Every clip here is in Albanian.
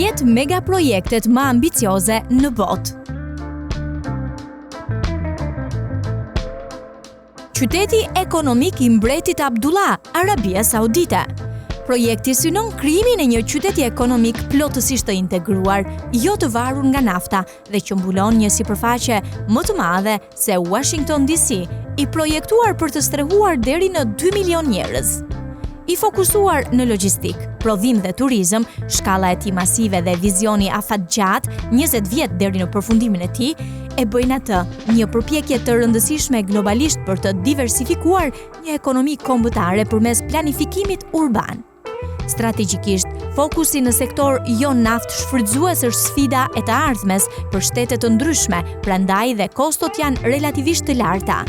10 megaprojektet më ambicioze në botë. Qyteti ekonomik i mbretit Abdullah, Arabia Saudite. Projekti synon krijimin e një qyteti ekonomik plotësisht të integruar, jo të varur nga nafta dhe që mbulon një sipërfaqe më të madhe se Washington DC, i projektuar për të strehuar deri në 2 milion njerëz. I fokusuar në logjistik, prodhim dhe turizëm, shkalla e tij masive dhe vizioni afatgjatë, 20 vjet deri në përfundimin e tij, e bëjnë atë një përpjekje të rëndësishme globalisht për të diversifikuar një ekonomi kombëtare përmes planifikimit urban. Strategjikisht, fokusi në sektor jo naft shfrytzues është sfida e të ardhmes për shtete të ndryshme, prandaj dhe kostot janë relativisht të larta.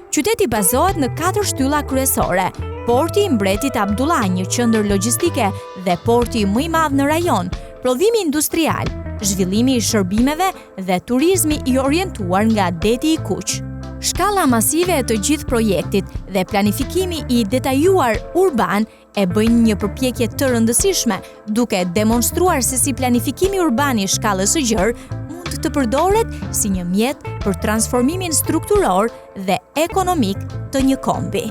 Qyteti bazohet në 4 shtylla kryesore: porti i mbretit Abdullah, një qendër logjistike dhe porti më i madh në rajon, prodhimi industrial, zhvillimi i shërbimeve dhe turizmi i orientuar nga deti i Kuq. Shkalla masive e të gjithë projektit dhe planifikimi i detajuar urban e bëjnë një përpjekje të rëndësishme, duke demonstruar se si planifikimi urban i shkallës së gjerë mund të përdoret si një mjet për transformimin strukturor dhe ekonomik të një kombi.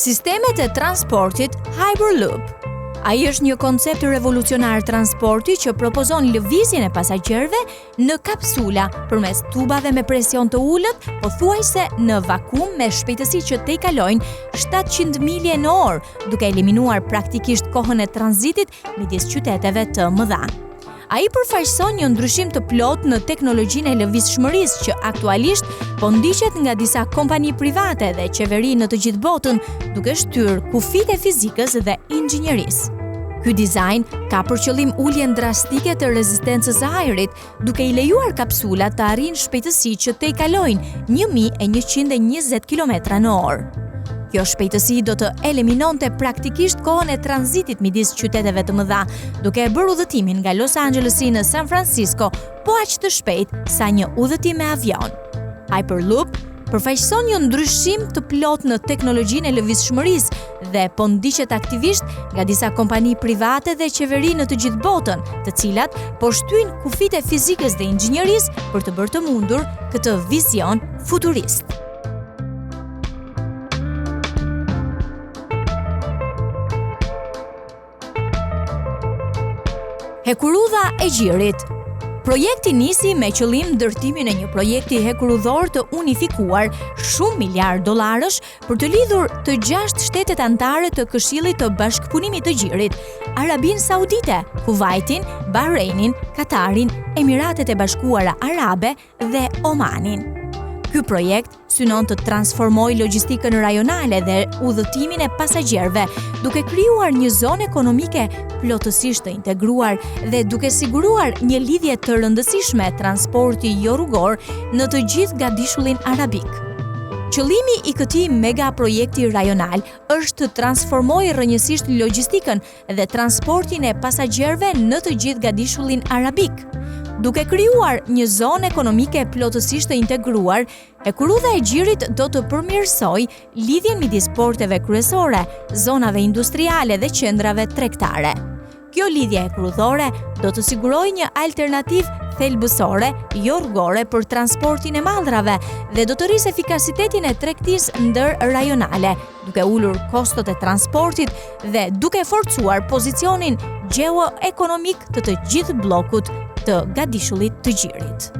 Sistemet e transportit Hyperloop. Ai është një koncept revolucionar transporti që propozon lëvizjen e pasagjerëve në kapsula përmes tubave me presion të ulët, pothuajse në vakum me shpejtësi që te kalojnë 700 milje në orë, duke eliminuar praktikisht kohën e tranzitit midis qyteteve të mëdha. Ai përfaqëson një ndryshim të plotë në teknologjinë e lëvizshmërisë që aktualisht po ndiqet nga disa kompani private dhe qeveri në të gjithë botën, duke shtyrë kufitë e fizikës dhe inxhinierisë. Ky dizajn ka për qëllim uljen drastike të rezistencës së ajrit, duke i lejuar kapsulat të arrijnë shpejtësi që te kalojnë 1120 km/h. Kjo shpejtësi do të eliminonte praktikisht kohën e tranzitit midis qyteteve të mëdha, duke e bërë udhëtimin nga Los Angelesi në San Francisco po aq të shpejt sa një udhëtim me avion. Hyperloop përfaqëson një ndryshim të plotë në teknologjinë e lëvizshmërisë dhe po ndiqet aktivisht nga disa kompani private dhe qeveri në të gjithë botën, të cilat po shtyjnë kufitë e fizikës dhe inxhinierisë për të bërë të mundur këtë vizion futurist. Hekurudha e gjirit. Projekti nisi me qëllim ndërtimin e një projekti hekurudhor të unifikuar shumë miliard dollarësh për të lidhur të 6 shtetet anëtare të Këshillit të Bashkëpunimit të Gjirit: Arabinë Saudite, Kuvajtin, Bahreinin, Katarin, Emiratet e Bashkuara Arabe dhe Omanin. Ky projekt synon të transformojë logjistikën rajonale dhe udhëtimin e pasagjerëve, duke krijuar një zonë ekonomike plotësisht të integruar dhe duke siguruar një lidhje të rëndësishme transporti jo rrugor në të gjithë gadishullin arabik. Qëllimi i këtij mega projekti rajonal është të transformojë rrënjësisht logjistikën dhe transportin e pasagjerëve në të gjithë gadishullin arabik. Duke krijuar një zonë ekonomike plotësisht të integruar, Hekurudha e gjirit do të përmirësojë lidhjen midis porteve kryesore, zonave industriale dhe qendrave tregtare. Kjo lidhje hekurudhore do të sigurojë një alternativë thelbësore, jo rrugore për transportin e maldrave dhe do të rrisë efikasitetin e tregtisë ndërrajonale, duke ulur kostot e transportit dhe duke forcuar pozicionin gjeoekonomik të gjithë bllokut të gadishullit të gjirit.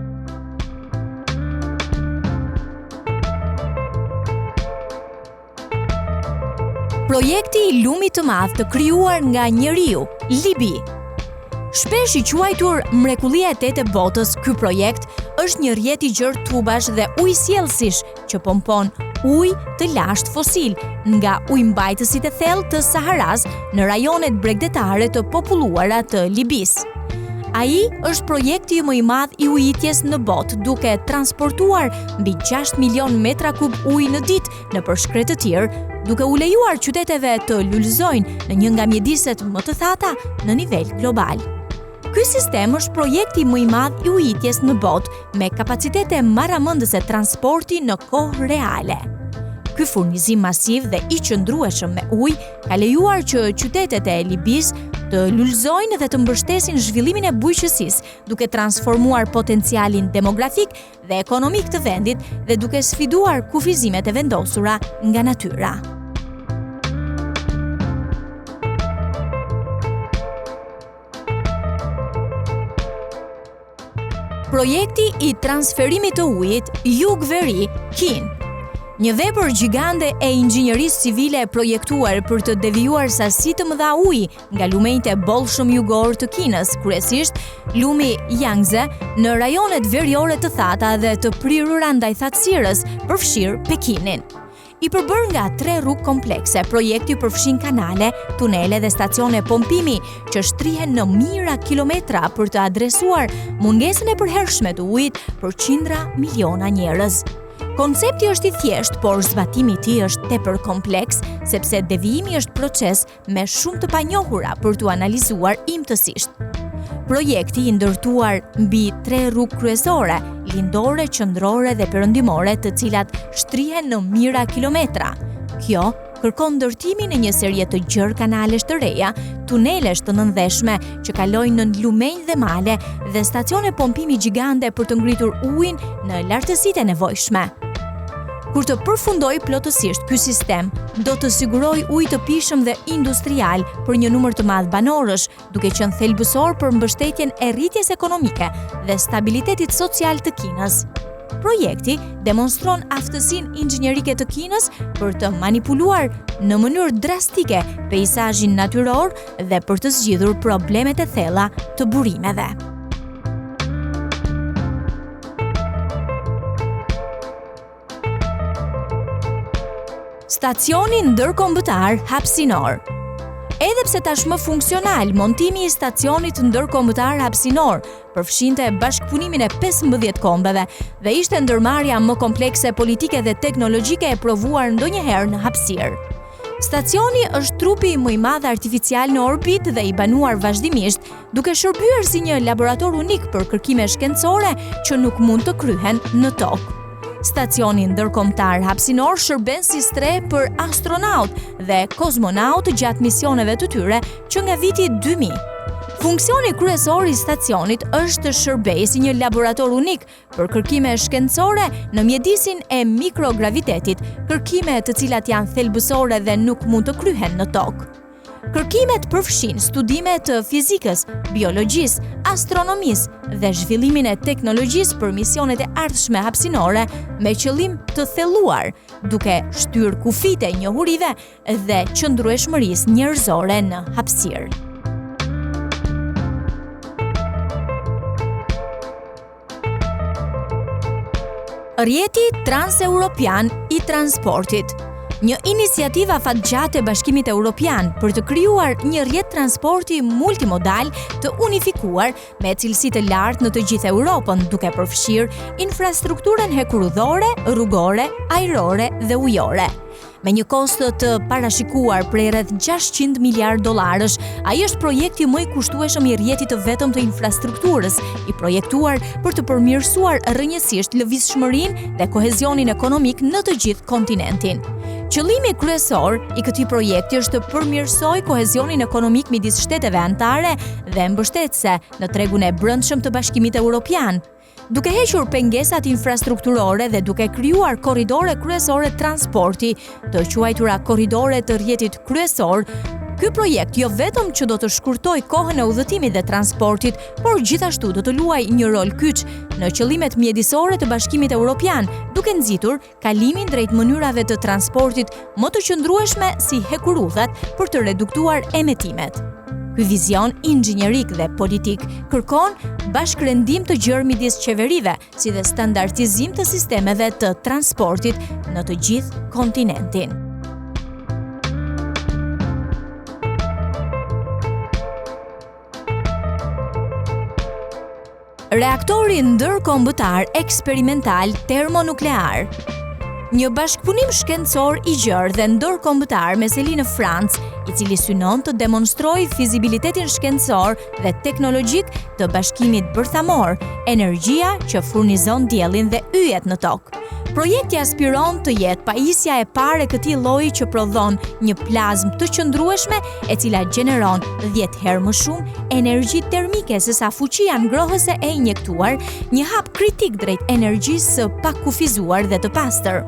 Projekti i lumit të madh të krijuar nga njeriu, Libi. Shpesh i quajtur mrekullia e tetë e botës, ky projekt është një rrjet i gjerë tubash dhe ujësjellësish që pompon ujë të lashtë fosil nga ujëmbajtësit e thellë të Saharas në rajonet bregdetare të populluara të Libisë. Ai është projekti më i madh i ujitjes në botë, duke transportuar mbi 6 milion metra kub ujë në ditë nëpër shkret të tjerë, duke u lejuar qyteteve të lulëzojnë në një nga mjediset më të thata në nivel global. Ky sistem është projekti më i madh i ujitjes në botë, me kapacitete marramëndëse transporti në kohë reale. Ky furnizim masiv dhe i qëndrueshëm me ujë ka lejuar që qytetet e Libisë të lullzojnë dhe të mbështesin zhvillimin e bujqësisë, duke transformuar potencialin demografik dhe ekonomik të vendit dhe duke sfiduar kufizimet e vendosura nga natyra. Projekti i transferimit të ujit Jug-Veri, Kin. Një vepër gjigande e inxhinjerisë civile e projektuar për të devijuar sasi të mëdha uji nga lumenjtë e bollshëm jugor të Kinës, kryesisht lumi Yangtze, në rajonet veriore të thata dhe të prirura ndaj thatësirës, përfshirë Pekinin. I përbër nga 3 rrugë komplekse, projekti përfshin kanale, tunele dhe stacione pompimi që shtrihen në mijëra kilometra për të adresuar mungesën e përhershme të ujit për qindra miliona njerëz. Koncepti është i thjeshtë, por zbatimi i tij është tepër kompleks, sepse devijimi është proces me shumë të panjohura për t'u analizuar imtësisht. Projekti i ndërtuar mbi 3 rrugë kryesore, lindore, qendrore dhe perëndimore, të cilat shtrihen në mijëra kilometra. Kjo kërkon ndërtimin e një serie të gjerë kanalesh të reja, tunelesh të nëndheshme që kalojnë në lumenj dhe male dhe stacione pompimi gjigande për të ngritur ujin në lartësitë e nevojshme. Kur të përfundoj plotësisht ky sistem, do të siguroj ujë të pishëm dhe industrial për një numër të madh banorësh, duke qenë thelbësor për mbështetjen e rritjes ekonomike dhe stabilitetit social të Kinës. Projekti demonstron aftësinë inxhinierike të Kinës për të manipuluar në mënyrë drastike peizazhin natyror dhe për të zgjidhur problemet e thella të burimeve. Stacioni ndërkombëtar hapësinor. Edhe pse tashmë funksional, montimi i stacionit ndërkombëtar hapësinor përfshinte bashkëpunimin e 15 kombeve dhe ishte ndërmarrja më komplekse politike dhe teknologjike e provuar ndonjëherë në hapësirë. Stacioni është trupi më i madh artificial në orbit dhe i banuar vazhdimisht, duke shërbyer si një laborator unik për kërkime shkencore që nuk mund të kryhen në tokë. Stacioni ndërkombëtar hapësinor shërben si streh për astronaut dhe kozmonaut gjatë misioneve të tyre që nga viti 2000. Funksioni kryesor i stacionit është të shërbejë si një laborator unik për kërkime shkencore në mjedisin e mikrogravitetit, kërkime të cilat janë thelbësore dhe nuk mund të kryhen në tokë. Kërkimet përfshin studime të fizikës, biologjisë, astronomisë dhe zhvillimin e teknologjisë për misionet e ardhshme hapësinore me qëllim të thelluar, duke shtyr kufijtë e njohurive dhe qëndrueshmërisë njerëzore në hapësirë. Rrjeti transeuropian i transportit. Një iniciativë afatgjatë e Bashkimit Evropian për të krijuar një rrjet transporti multimodal të unifikuar me cilësi të lartë në të gjithë Europën, duke përfshirë infrastrukturën hekurudhore, rrugore, ajrore dhe ujore. Me një kost të parashikuar prej rreth $600 miliardë, ai është projekti më i kushtueshëm i rrjetit të vetëm të infrastrukturës, i projektuar për të përmirësuar rrënjësisht lëvizshmërinë dhe kohezionin ekonomik në të gjithë kontinentin. Qëllimi kryesor i këtij projekti është të përmirësojë kohezionin ekonomik midis shteteve anëtare dhe mbështetëse në tregun e brendshëm të Bashkimit Evropian. Duke hequr pengesat infrastrukturore dhe duke krijuar korridore kryesore transporti, të quajtura korridore të rrjetit kryesor, ky projekt jo vetëm që do të shkurtojë kohën e udhëtimit dhe transportit, por gjithashtu do të luajë një rol kyç në qëllimet mjedisore të Bashkimit Evropian, duke nxitur kalimin drejt mënyrave të transportit më të qëndrueshme si hekurudhat për të reduktuar emetimet. Ky vizion inxhinierik dhe politik kërkon bashkërendim të gjerë midis qeverive, si dhe standardizim të sistemeve të transportit në të gjithë kontinentin. Reaktori ndërkombëtar eksperimental termonuklear. Një bashkëpunim shkencor i gjerë dhe ndërkombëtar me seli në Francë, i cili synon të demonstrojë fizibilitetin shkencor dhe teknologjik të bashkimit bërthamor, energjia që furnizon diellin dhe yjet në tokë. Projekti aspiron të jetë pajisja e parë e këtij lloji që prodhon një plazmë të qëndrueshme e cila gjeneron 10 herë më shumë energji termike se sa fuqia ngrohëse e injektuar, një hap kritik drejt energjisë së pakufizuar dhe të pastër.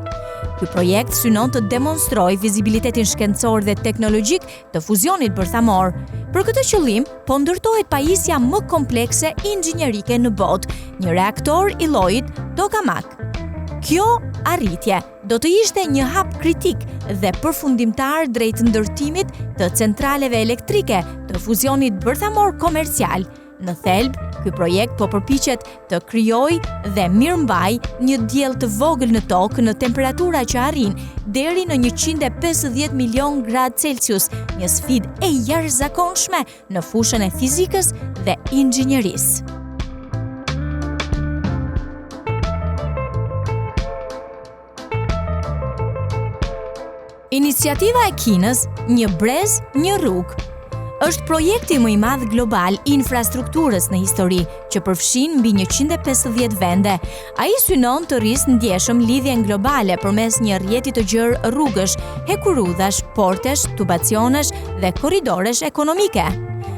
Ky projekt synon të demonstrojë vizibilitetin shkencor dhe teknologjik të fuzionit bërthamor. Për këtë qëllim, po ndërtohet pajisja më komplekse inxhinierike në botë, një reaktor i llojit tokamak. Kjo arritje do të ishte një hap kritik dhe përfundimtar drejt ndërtimit të centraleve elektrike të fuzionit bërthamor komercial. Në thelb, ky projekt po përpiqet të krijojë dhe mirëmbaj një diell të vogël në tokë në temperatura që arrin deri në 150 milion gradë Celsius, një sfidë e jashtëzakonshme në fushën e fizikës dhe inxhinierisë. Iniciativa e Kinës, një brez, një rrugë, është projekti më i madh global i infrastrukturës në histori, që përfshin mbi 150 vende. Ai synon të rrisë ndjeshëm lidhjen globale përmes një rrjeti të gjerë rrugësh, hekurudhash, portesh, tubacionesh dhe korridoresh ekonomike.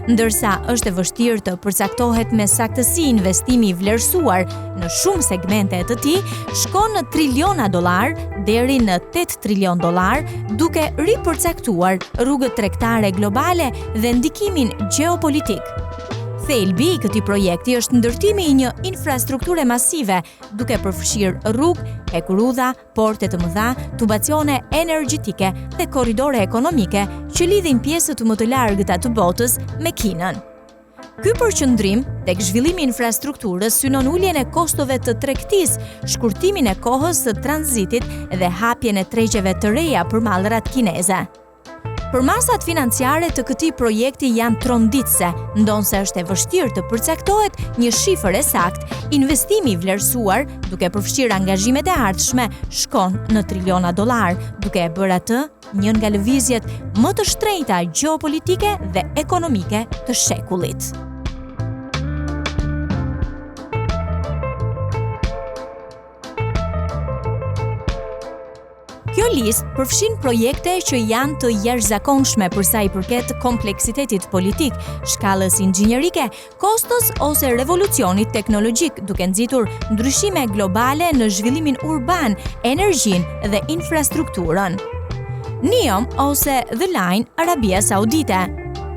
Ndërsa është e vështirë të përcaktohet me saktësi investimi i vlerësuar në shumë segmente të tij, shkon në triliona dollar deri në 8 trilion dollar, duke ripërcaktuar rrugët tregtare globale dhe ndikimin gjeopolitik. Thelbi i këtij projekti është ndërtimi i një infrastrukture masive, duke përfshirë rrugë, hekurudha, porte të mëdha, tubacione energjetike dhe korridore ekonomike që lidhin pjesët më të largëta të botës me Kinën. Ky përqendrim tek zhvillimi i infrastrukturës synon uljen e kostove të tregtisë, shkurtimin e kohës së tranzitit dhe hapjen e tregjeve të reja për mallrat kineze. Përmasat financiare të këtij projekti janë tronditëse, ndonse është e vështirë të përcaktohet një shifër e saktë. Investimi i vlerësuar, duke përfshirë angazhimet e ardhshme, shkon në triliona dollar, duke e bërë atë një nga lëvizjet më të shtrenjta gjeopolitike dhe ekonomike të shekullit. Kjo listë përfshin projekte që janë të jashtëzakonshme për sa i përket kompleksitetit politik, shkallës inxhinierike, kostos ose revolucionit teknologjik, duke nxitur ndryshime globale në zhvillimin urban, energjinë dhe infrastrukturën. NEOM ose The Line, Arabia Saudite.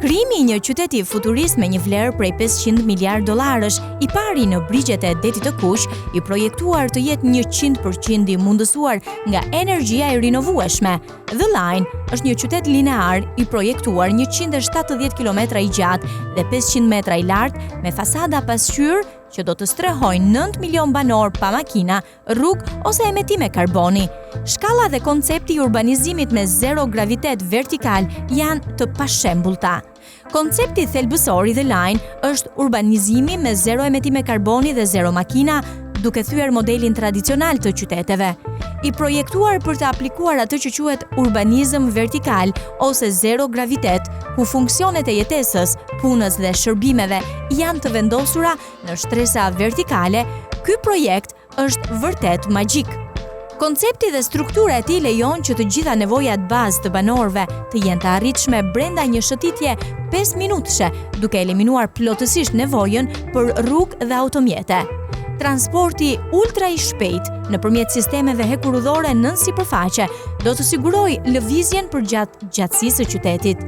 Krijimi i një qyteti futurist me një vlerë prej 500 miliard dollarësh, i pari në brigjet e detit të Kuq, i projektuar të jetë 100% i mundësuar nga energjia e rinovueshme. The Line është një qytet linear i projektuar 170 km i gjatë dhe 500 metra i lartë, me fasada pasqyrë që do të strehojnë 9 milion banor pa makina, rrugë ose emetime karboni. Shkalla dhe koncepti i urbanizimit me zero gravitet vertikal janë të pashembullta. Koncepti thelbësor i The Line është urbanizimi me zero emetime karboni dhe zero makina, duke thyer modelin tradicional të qyteteve. I projektuar për të aplikuar atë që quhet urbanizëm vertikal ose zero gravitet, ku funksionet e jetesës, punës dhe shërbimeve janë të vendosura në shtresa vertikale, ky projekt është vërtet magjik. Koncepti dhe struktura e tij lejon që të gjitha nevojat bazë të banorëve të jenë të arritshme brenda një shëtitje 5 minutëshe, duke eliminuar plotësisht nevojën për rrugë dhe automjete. Transporti ultra i shpejt nëpërmjet sistemeve hekurudhore nën sipërfaqe do të sigurojë lëvizjen përgjatë gjatësisë së qytetit.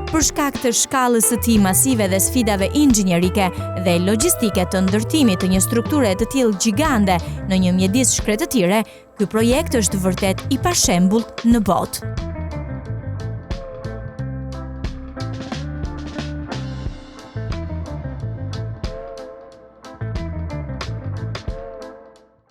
Për shkak të shkallës së tij masive dhe sfidave inxhinierike dhe logjistike të ndërtimit të një strukture të tillë gjigande në një mjedis shkretëtire, ky projekt është vërtet i pashembullt në botë.